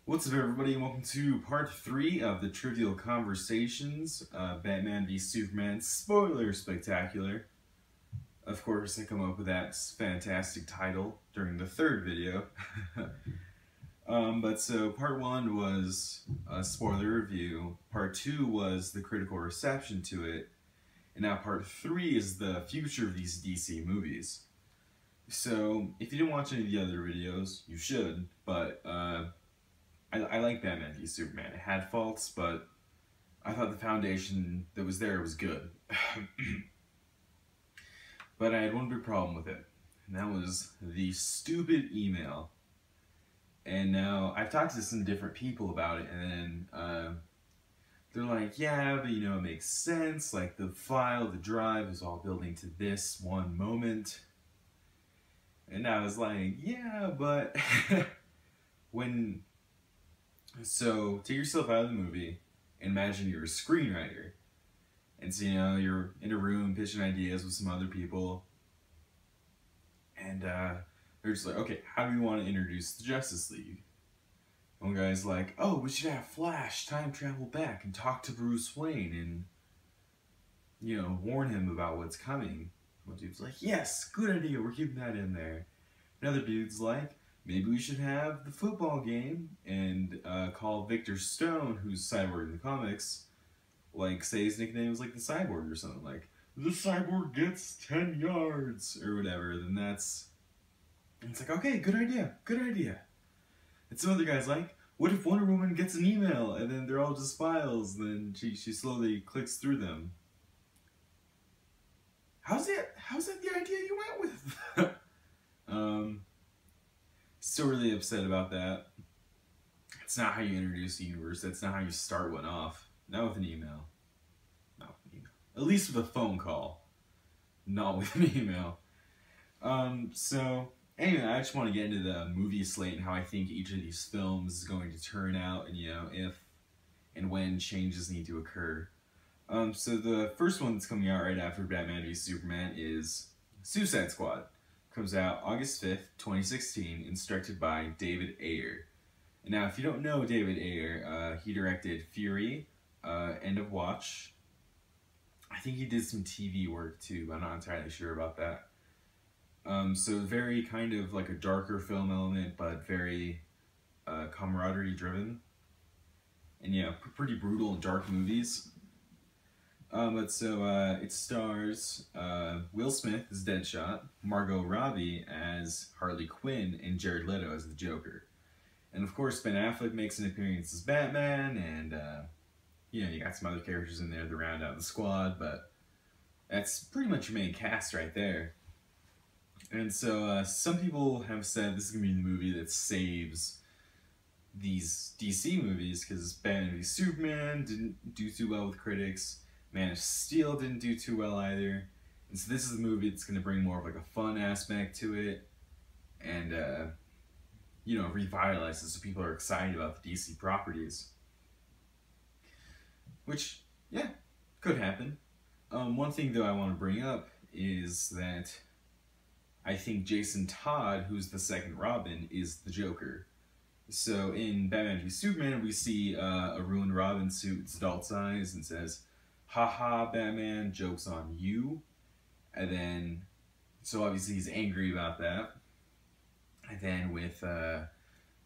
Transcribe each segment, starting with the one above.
What's up, everybody, and welcome to part 3 of the Trivial Conversations, Batman v Superman Spoiler Spectacular. Of course, I come up with that fantastic title during the third video. So part 1 was a spoiler review, part 2 was the critical reception to it, and now part 3 is the future of these DC movies. So, if you didn't watch any of the other videos, you should, but I like Batman v Superman. It had faults, but I thought the foundation that was there was good. But I had one big problem with it, and that was the stupid email. And now, I've talked to some different people about it, and then they're like, yeah, but it makes sense, like the drive is all building to this one moment. And I was like, yeah, but So, take yourself out of the movie and imagine you're a screenwriter. And so, you're in a room pitching ideas with some other people. And they're just like, okay, how do we want to introduce the Justice League? One guy's like, oh, we should have Flash time travel back and talk to Bruce Wayne and, warn him about what's coming. One dude's like, yes, good idea, we're keeping that in there. Another dude's like, maybe we should have the football game and call Victor Stone, who's Cyborg in the comics, like say his nickname is like the Cyborg or something, like the Cyborg gets 10 yards or whatever. Then it's like, okay, good idea. And some other guy's like, what if Wonder Woman gets an email and then they're all just files? Then she slowly clicks through them. How's that the idea you went with? Still really upset about that. It's not how you introduce the universe. That's not how you start one off. Not with an email. At least with a phone call. Not with an email. So, anyway, I just want to get into the movie slate and how I think each of these films is going to turn out, and, if and when changes need to occur. So the first one that's coming out right after Batman v Superman is Suicide Squad. Comes out August 5th, 2016, instructed by David Ayer. And now, if you don't know David Ayer, he directed Fury, End of Watch. I think he did some TV work too, but I'm not entirely sure about that. So very kind of like a darker film element, but very camaraderie driven. And yeah, pretty brutal and dark movies. It stars Will Smith as Deadshot, Margot Robbie as Harley Quinn, and Jared Leto as the Joker. And of course, Ben Affleck makes an appearance as Batman, and you got some other characters in there to round out the squad, but that's pretty much your main cast right there. And so some people have said this is going to be the movie that saves these DC movies, because Batman v Superman didn't do too well with critics. Man of Steel didn't do too well either. And so this is the movie that's going to bring more of like a fun aspect to it. And, revitalize it so people are excited about the DC properties. Which, yeah, could happen. One thing though I want to bring up is that I think Jason Todd, who's the second Robin, is the Joker. So in Batman v Superman, we see a ruined Robin suit, it's adult size, and says, haha, Batman, joke's on you. And then, so obviously he's angry about that. And then with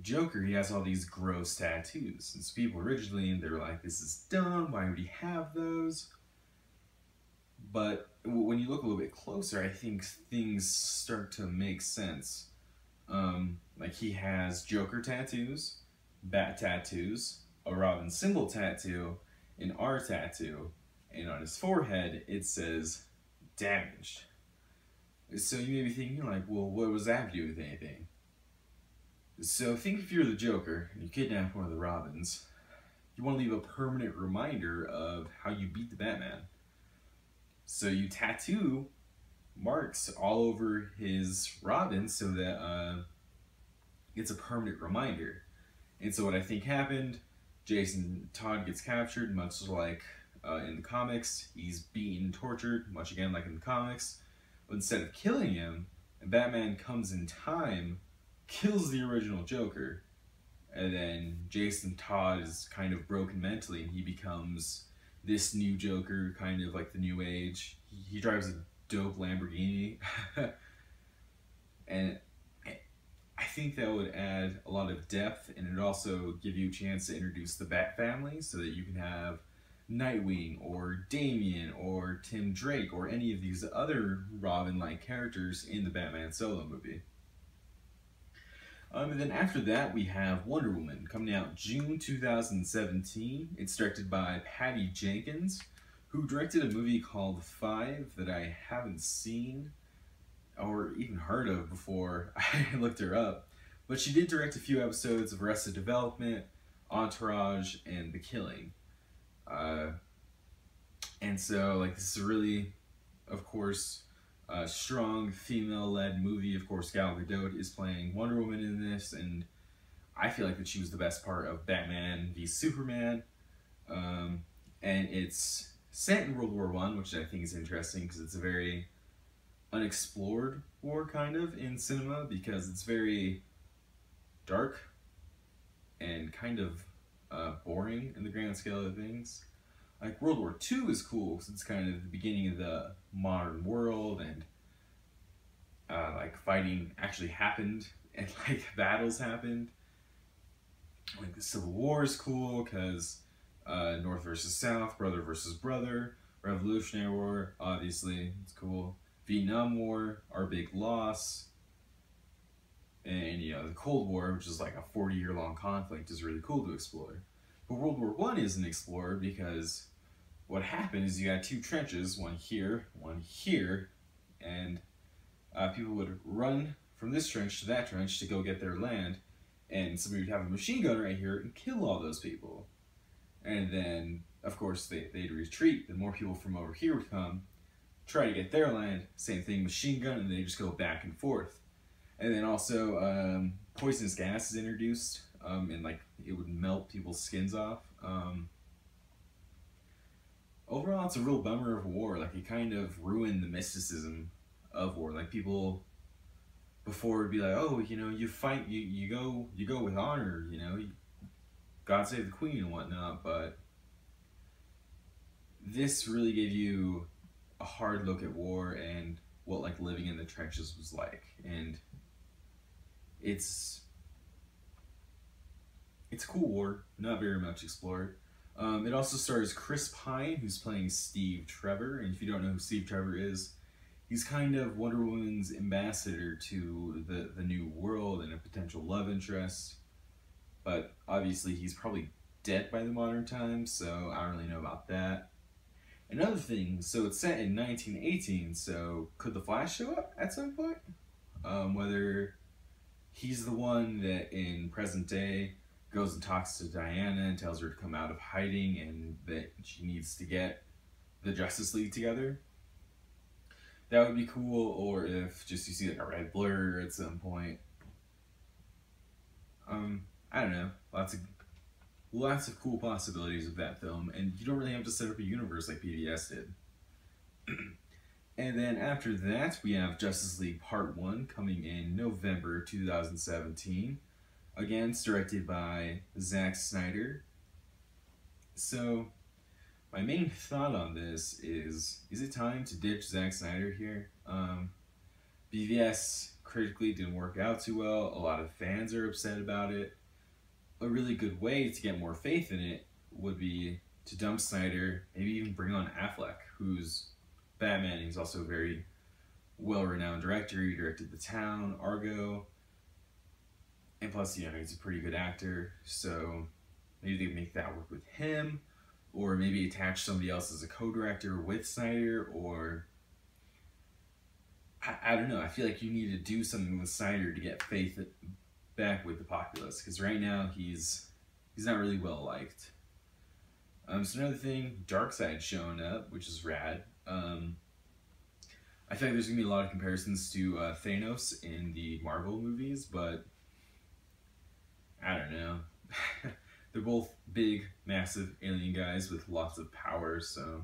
Joker, he has all these gross tattoos. And so people originally, they were like, this is dumb, why would he have those? But when you look a little bit closer, I think things start to make sense. Like he has Joker tattoos, Bat tattoos, a Robin symbol tattoo, an R tattoo, and on his forehead it says damaged. So you may be thinking like, well, what was that to do with anything? So think if you're the Joker and you kidnap one of the Robins, you want to leave a permanent reminder of how you beat the Batman. So you tattoo marks all over his Robin so that it's a permanent reminder. And so what I think happened, Jason Todd gets captured, much like in the comics. He's beaten, tortured, much again like in the comics. But instead of killing him, Batman comes in time, kills the original Joker, And then Jason Todd is kind of broken mentally, and he becomes this new Joker, kind of like the new age. He drives a dope Lamborghini. And I think that would add a lot of depth, and it also give you a chance to introduce the Bat family so that you can have Nightwing or Damian or Tim Drake or any of these other Robin-like characters in the Batman solo movie. And then after that, we have Wonder Woman coming out June 2017. It's directed by Patty Jenkins, who directed a movie called Five that I haven't seen or even heard of before I looked her up. But she did direct a few episodes of Arrested Development, Entourage, and The Killing. And so, like, this is a really, of course, strong female-led movie. Of course, Gal Gadot is playing Wonder Woman in this, and I feel like that she was the best part of Batman v Superman. And it's set in World War I, which I think is interesting because it's a very unexplored war, kind of, in cinema, because it's very dark and kind of boring in the grand scale of things. Like, World War II is cool because it's kind of the beginning of the modern world, and like, fighting actually happened, and like, battles happened. Like, the Civil War is cool because North versus South, brother versus brother. Revolutionary War, obviously, it's cool. Vietnam War, our big loss. And, you know, the Cold War, which is like a 40-year-long conflict, is really cool to explore. But World War I isn't explored because what happened is you got two trenches, one here, and people would run from this trench to that trench to go get their land, and somebody would have a machine gun right here and kill all those people. And then, of course, they'd retreat, then more people from over here would come, try to get their land, same thing, machine gun, and they just go back and forth. And then also, poisonous gas is introduced, and like, it would melt people's skins off. Overall, it's a real bummer of war. Like, it kind of ruined the mysticism of war. Like, people before would be like, oh, you know, you fight, you go with honor, you know, God save the Queen and whatnot. But this really gave you a hard look at war and what, like, living in the trenches was like. And it's a cool war, not very much explored. It also stars Chris Pine, who's playing Steve Trevor, and if you don't know who Steve Trevor is, he's kind of Wonder Woman's ambassador to the new world and a potential love interest. But obviously he's probably dead by the modern times, so I don't really know about that. Another thing, so it's set in 1918, so could the Flash show up at some point? Whether he's the one that in present day goes and talks to Diana and tells her to come out of hiding and that she needs to get the Justice League together. That would be cool, or if just you see like a red blur at some point. I don't know. Lots of cool possibilities with that film, and you don't really have to set up a universe like PBS did. And then after that, we have Justice League Part 1 coming in November 2017. Again, it's directed by Zack Snyder. So, my main thought on this is it time to ditch Zack Snyder here? BVS critically didn't work out too well. A lot of fans are upset about it. A really good way to get more faith in it would be to dump Snyder, maybe even bring on Affleck, who's Batman. He's also a very well-renowned director. He directed The Town, Argo, and plus, you know, he's a pretty good actor, so maybe they can make that work with him, or maybe attach somebody else as a co-director with Snyder, or I don't know. I feel like you need to do something with Snyder to get faith back with the populace, because right now he's not really well liked. So another thing, Darkseid's showing up, which is rad. I feel like there's gonna be a lot of comparisons to Thanos in the Marvel movies, but I don't know. They're both big, massive alien guys with lots of power, so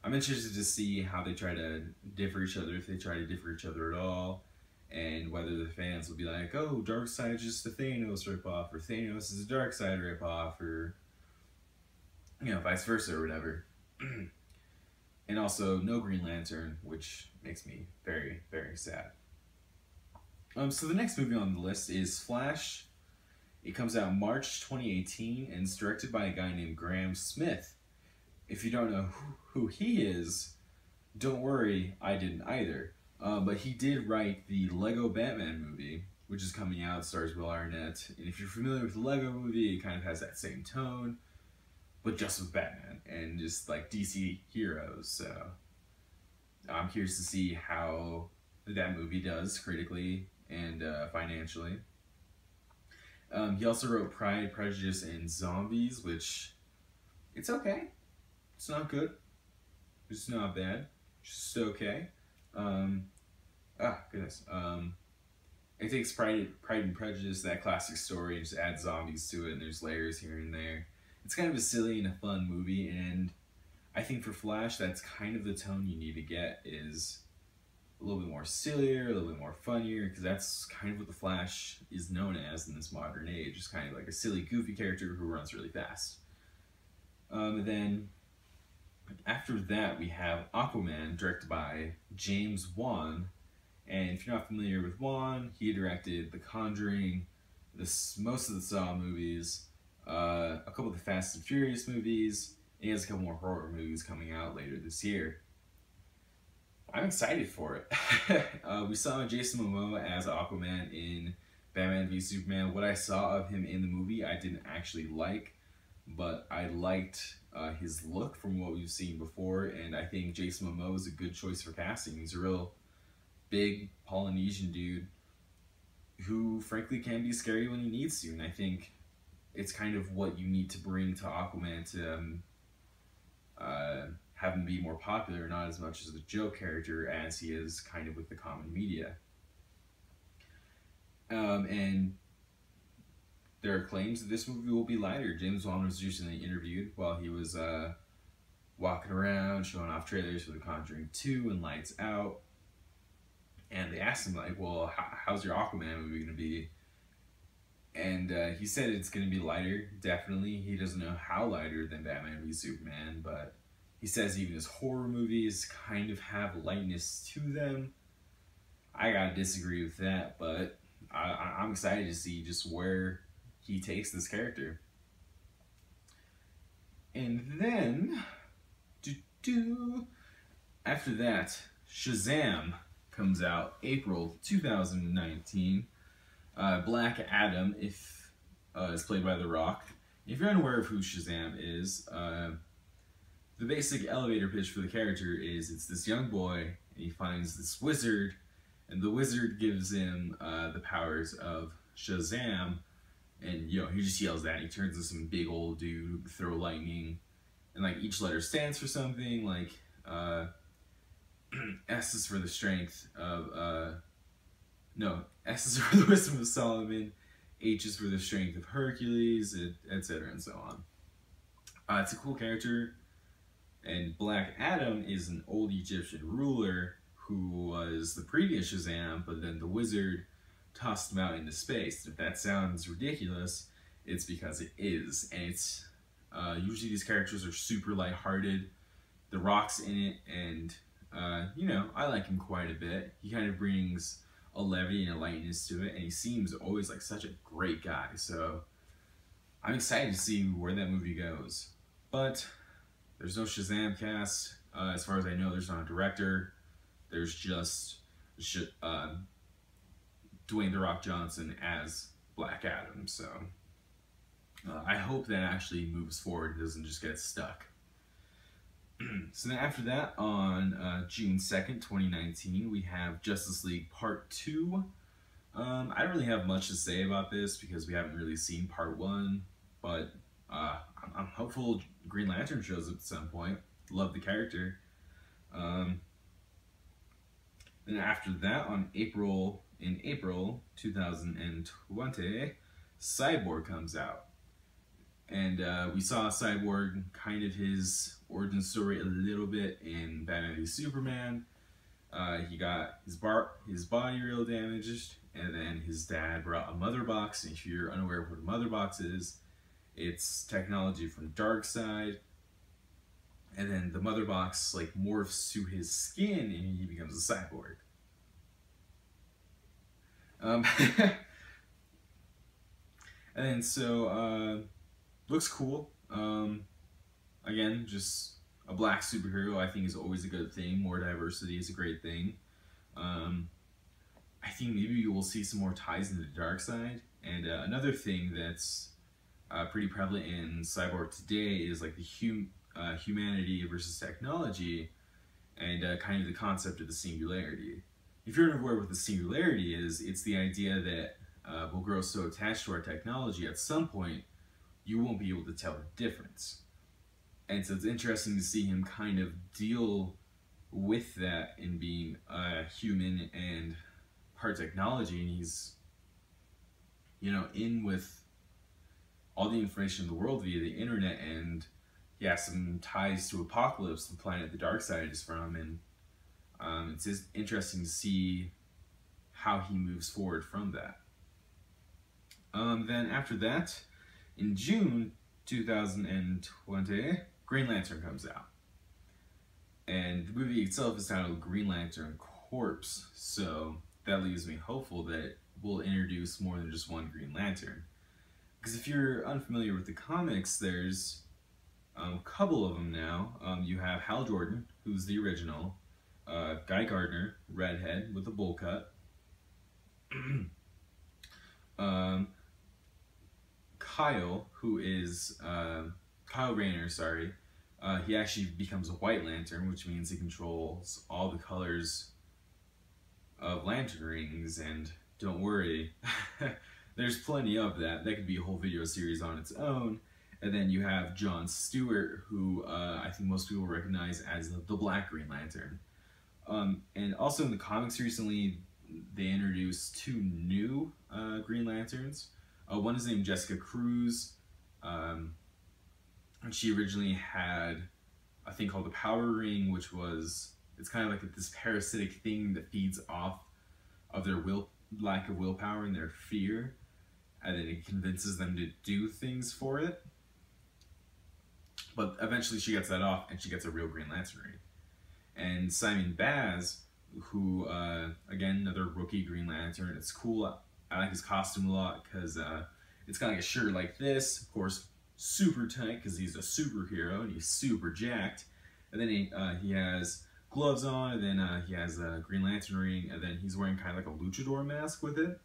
I'm interested to see how they try to differ each other, if they try to differ each other at all, and whether the fans will be like, oh, Darkseid is just a Thanos ripoff, or Thanos is a Darkseid ripoff, or, you know, vice versa or whatever. And also, no Green Lantern, which makes me very, very sad. So the next movie on the list is Flash. It comes out March 2018, and it's directed by a guy named Graham Smith. If you don't know who he is, don't worry, I didn't either. But he did write the Lego Batman movie, which is coming out, stars Will Arnett. And if you're familiar with the Lego movie, it kind of has that same tone, but just with Batman and just like DC heroes. So I'm curious to see how that movie does critically and financially. He also wrote Pride, Prejudice, and Zombies, which it's okay. It's not good. It's not bad. It's just okay. Goodness. It takes Pride and Prejudice, that classic story, and just adds zombies to it, and there's layers here and there. It's kind of a silly and a fun movie, and I think for Flash, that's kind of the tone you need to get, is a little bit more sillier, a little bit more funnier, because that's kind of what the Flash is known as in this modern age. It's kind of like a silly, goofy character who runs really fast. Then after that, we have Aquaman, directed by James Wan. And if you're not familiar with Wan, he directed The Conjuring, most of the Saw movies, a couple of the Fast and Furious movies, and he has a couple more horror movies coming out later this year. I'm excited for it. We saw Jason Momoa as Aquaman in Batman v Superman. What I saw of him in the movie, I didn't actually like, but I liked his look from what we've seen before, and I think Jason Momoa is a good choice for casting. He's a real big Polynesian dude who, frankly, can be scary when he needs to, and I think it's kind of what you need to bring to Aquaman to have him be more popular, not as much as the joke character as he is kind of with the common media. And there are claims that this movie will be lighter. James Wan was recently interviewed while he was walking around, showing off trailers for The Conjuring 2 and Lights Out. And they asked him, like, well, how's your Aquaman movie going to be? And he said it's going to be lighter, definitely. He doesn't know how lighter than Batman v Superman, but he says even his horror movies kind of have lightness to them. I gotta disagree with that, but I'm excited to see just where he takes this character. And then, after that, Shazam comes out April 2019. Black Adam is played by The Rock. If you're unaware of who Shazam is, the basic elevator pitch for the character is it's this young boy, and he finds this wizard, and the wizard gives him the powers of Shazam, and you know, he just yells that, and he turns into some big old dude who can throw lightning, and like each letter stands for something, like S is for the strength of, S is for the wisdom of Solomon, H is for the strength of Hercules, etc. and so on. It's a cool character. And Black Adam is an old Egyptian ruler who was the previous Shazam, but then the wizard tossed him out into space. If that sounds ridiculous, it's because it is. And it's usually these characters are super lighthearted. The Rock's in it, and you know, I like him quite a bit. He kind of brings a levity and a lightness to it, and he seems always like such a great guy. So I'm excited to see where that movie goes. But there's no Shazam cast. As far as I know, there's not a director. There's just Dwayne "The Rock" Johnson as Black Adam. So I hope that actually moves forward and doesn't just get stuck. So then after that, on June 2nd, 2019, we have Justice League Part 2. I don't really have much to say about this because we haven't really seen Part 1, but I'm hopeful Green Lantern shows up at some point. Love the character. Then after that, in April 2020, Cyborg comes out. And we saw Cyborg, kind of his origin story a little bit in Batman v Superman. He got his body real damaged, and then his dad brought a mother box. And if you're unaware of what a mother box is, it's technology from Darkseid. And then the mother box like morphs to his skin, and he becomes a cyborg. Um, and then so looks cool. Again, just a black superhero I think is always a good thing. More diversity is a great thing. I think maybe you will see some more ties into the Darkseid. And another thing that's pretty prevalent in Cyborg today is like the humanity versus technology, and kind of the concept of the singularity. If you're unaware what the singularity is, it's the idea that we'll grow so attached to our technology at some point you won't be able to tell the difference. And so it's interesting to see him kind of deal with that in being human and part technology, and he's, you know, in with all the information in the world via the internet, and he has some ties to Apokolips, the planet the Darkseid is from, and it's just interesting to see how he moves forward from that. Then after that, in June 2020, Green Lantern comes out. And the movie itself is titled Green Lantern Corpse, so that leaves me hopeful that it will introduce more than just one Green Lantern. Because if you're unfamiliar with the comics, there's a couple of them now. You have Hal Jordan, who's the original, Guy Gardner, redhead with a bowl cut, Kyle, who is Kyle Rayner, sorry. He actually becomes a White Lantern, which means he controls all the colors of lantern rings, and don't worry, there's plenty of that. That could be a whole video series on its own. And then you have John Stewart, who I think most people recognize as the Black Green Lantern. And also in the comics recently, they introduced two new Green Lanterns. One is named Jessica Cruz, and she originally had a thing called the Power Ring, which was, it's kind of like this parasitic thing that feeds off of their lack of willpower and their fear, and then it convinces them to do things for it. But eventually she gets that off, and she gets a real Green Lantern ring. And Simon Baz, who, again, another rookie Green Lantern, it's cool. I like his costume a lot, because it's kind of like a shirt like this, of course, super tight, because he's a superhero, and he's super jacked. And then he has gloves on, and then he has a Green Lantern ring, and then he's wearing kind of like a luchador mask with it.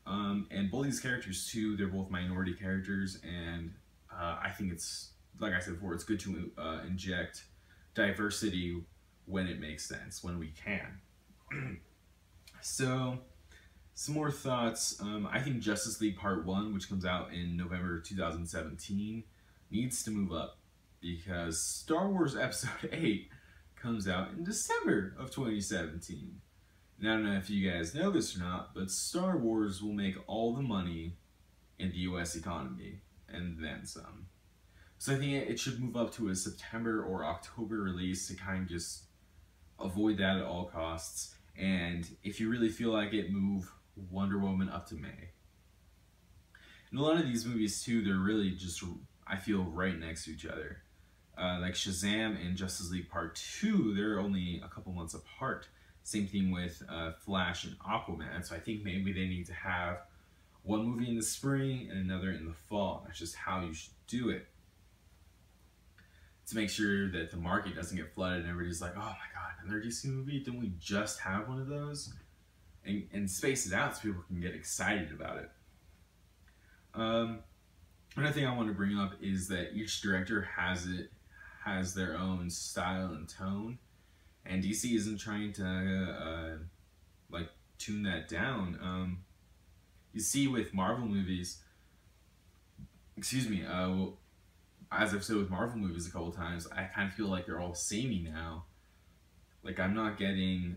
And both these characters, too, they're both minority characters, and I think it's, like I said before, it's good to inject diversity when it makes sense, when we can. So, some more thoughts. I think Justice League Part 1, which comes out in November 2017, needs to move up, because Star Wars Episode 8 comes out in December of 2017. And I don't know if you guys know this or not, but Star Wars will make all the money in the US economy, and then some. So I think it should move up to a September or October release to kind of just avoid that at all costs. And if you really feel like it, move Wonder Woman up to May. And a lot of these movies too, they're really just, I feel, right next to each other. Like Shazam and Justice League Part 2, they're only a couple months apart. Same thing with Flash and Aquaman. So I think maybe they need to have one movie in the spring and another in the fall. That's just how you should do it, to make sure that the market doesn't get flooded and everybody's like, oh my god, another DC movie? Didn't we just have one of those? And space it out so people can get excited about it. Another thing I want to bring up is that each director has their own style and tone, and DC isn't trying to like tune that down. You see with Marvel movies, excuse me, as I've said with Marvel movies a couple times, I kind of feel like they're all samey now. Like, I'm not getting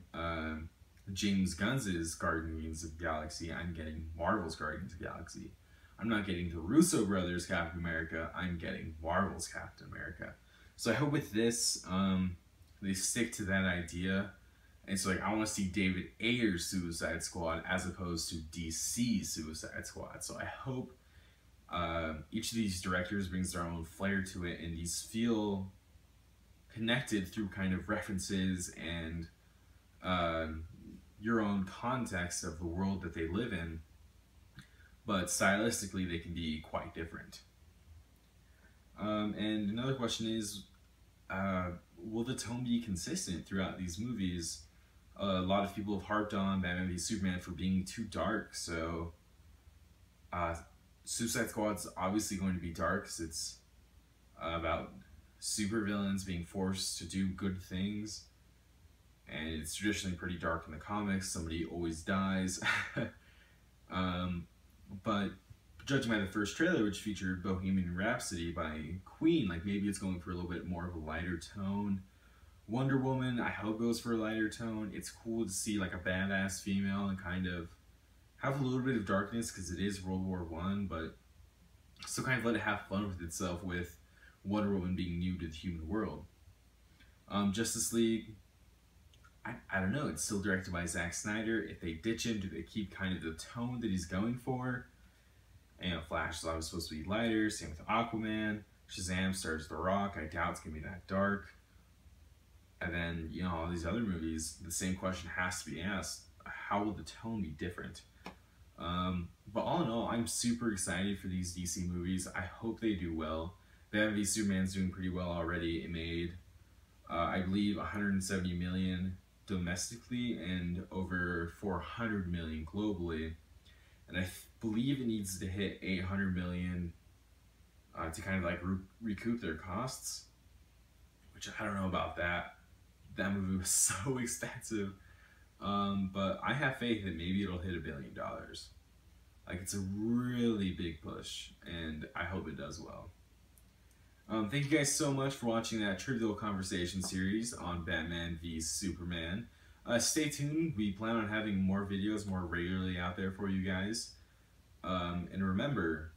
James Gunn's Guardians of the Galaxy, I'm getting Marvel's Guardians of the Galaxy. I'm not getting the Russo brothers' Captain America, I'm getting Marvel's Captain America. So I hope with this, they stick to that idea, And so like I want to see David Ayer's Suicide Squad as opposed to DC's Suicide Squad. So I hope each of these directors brings their own flair to it, and these feel connected through kind of references and your own context of the world that they live in, but stylistically they can be quite different. And another question is, will the tone be consistent throughout these movies? A lot of people have harped on Batman v Superman for being too dark, so Suicide Squad's obviously going to be dark because it's about supervillains being forced to do good things, and it's traditionally pretty dark in the comics. Somebody always dies. But judging by the first trailer, which featured Bohemian Rhapsody by Queen, like maybe it's going for a little bit more of a lighter tone. Wonder Woman, I hope goes for a lighter tone. It's cool to see like a badass female and kind of have a little bit of darkness because it is World War I, but still kind of let it have fun with itself with Wonder Woman being new to the human world. Justice League, I don't know, it's still directed by Zack Snyder. If they ditch him, do they keep kind of the tone that he's going for? And, you know, Flash is always supposed to be lighter, same with Aquaman. Shazam stars The Rock, I doubt it's going to be that dark. And then, you know, all these other movies, the same question has to be asked. How will the tone be different? But all in all, I'm super excited for these DC movies. I hope they do well. Batman v Superman's doing pretty well already. It made, I believe, 170 million domestically and over 400 million globally. And I believe it needs to hit 800 million to kind of like recoup their costs, which I don't know about that. That movie was so expensive. But I have faith that maybe it'll hit $1 billion. Like, it's a really big push, and I hope it does well. Thank you guys so much for watching that Trivial Conversation series on Batman v Superman. Stay tuned. We plan on having more videos more regularly out there for you guys. And remember,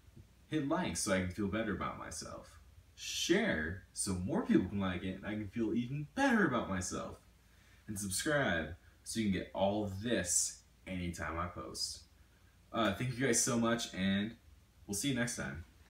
hit like so I can feel better about myself. Share so more people can like it and I can feel even better about myself. And subscribe so you can get all of this anytime I post. Thank you guys so much, and we'll see you next time.